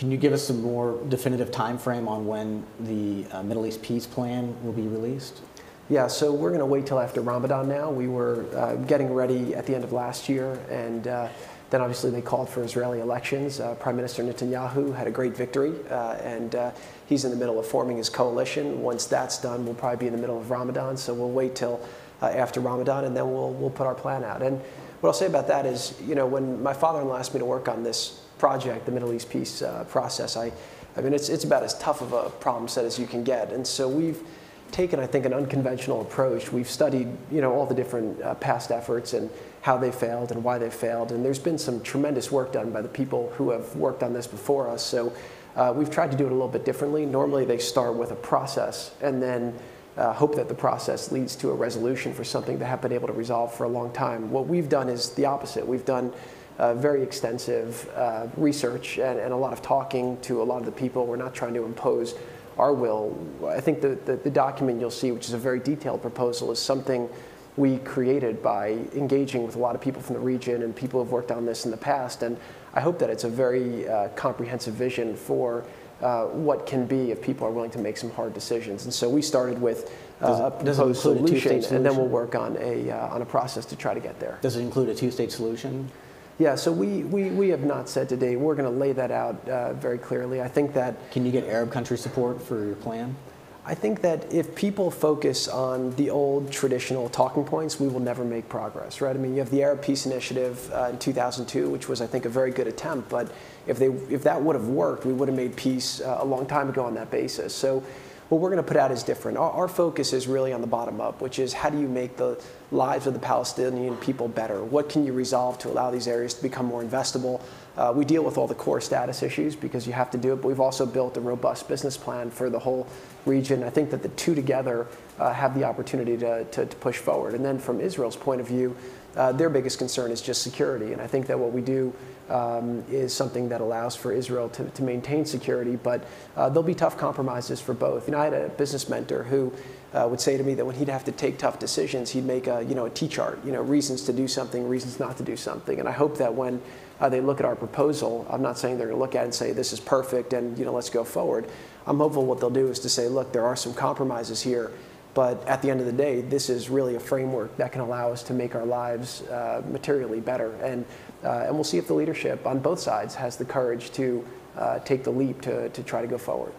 Can you give us some more definitive time frame on when the Middle East peace plan will be released? Yeah, so we're going to wait till after Ramadan now. We were getting ready at the end of last year, and then obviously they called for Israeli elections. Prime Minister Netanyahu had a great victory, and he's in the middle of forming his coalition. Once that's done, we'll probably be in the middle of Ramadan, so we'll wait till after Ramadan, and then we'll put our plan out. And what I'll say about that is, you know, when my father-in-law asked me to work on this project, the Middle East peace process, I mean, it's about as tough of a problem set as you can get. And so we've taken, I think, an unconventional approach. We've studied, you know, all the different past efforts and how they failed and why they failed. And there's been some tremendous work done by the people who have worked on this before us. So we've tried to do it a little bit differently. Normally they start with a process and then hope that the process leads to a resolution for something they have been able to resolve for a long time. What we've done is the opposite. We've done very extensive research and a lot of talking to a lot of the people. We're not trying to impose our will. I think the document you'll see, which is a very detailed proposal, is something we created by engaging with a lot of people from the region and people who have worked on this in the past. And I hope that it's a very comprehensive vision for what can be if people are willing to make some hard decisions. And so we started with a proposed solution, and then we'll work on a process to try to get there. Does it include a two-state solution? Yeah, so we have not said today. We're going to lay that out very clearly. I think that... Can you get Arab country support for your plan? I think that if people focus on the old traditional talking points, we will never make progress, right? I mean, you have the Arab Peace Initiative in 2002, which was, I think, a very good attempt. But if that would have worked, we would have made peace a long time ago on that basis. So what we're going to put out is different. Our focus is really on the bottom up, which is how do you make the lives of the Palestinian people better? What can you resolve to allow these areas to become more investable? We deal with all the core status issues because you have to do it, but we've also built a robust business plan for the whole region. I think that the two together have the opportunity to push forward. And then from Israel's point of view, their biggest concern is just security. And I think that what we do is something that allows for Israel to maintain security, but there'll be tough compromises for both. You know, I had a business mentor who would say to me that when he'd have to take tough decisions, he'd make a T-chart, reasons to do something, reasons not to do something. And I hope that when they look at our proposal, I'm not saying they're going to look at it and say this is perfect and let's go forward. I'm hopeful what they'll do is to say, look, there are some compromises here, but at the end of the day, this is really a framework that can allow us to make our lives materially better. And we'll see if the leadership on both sides has the courage to take the leap to try to go forward.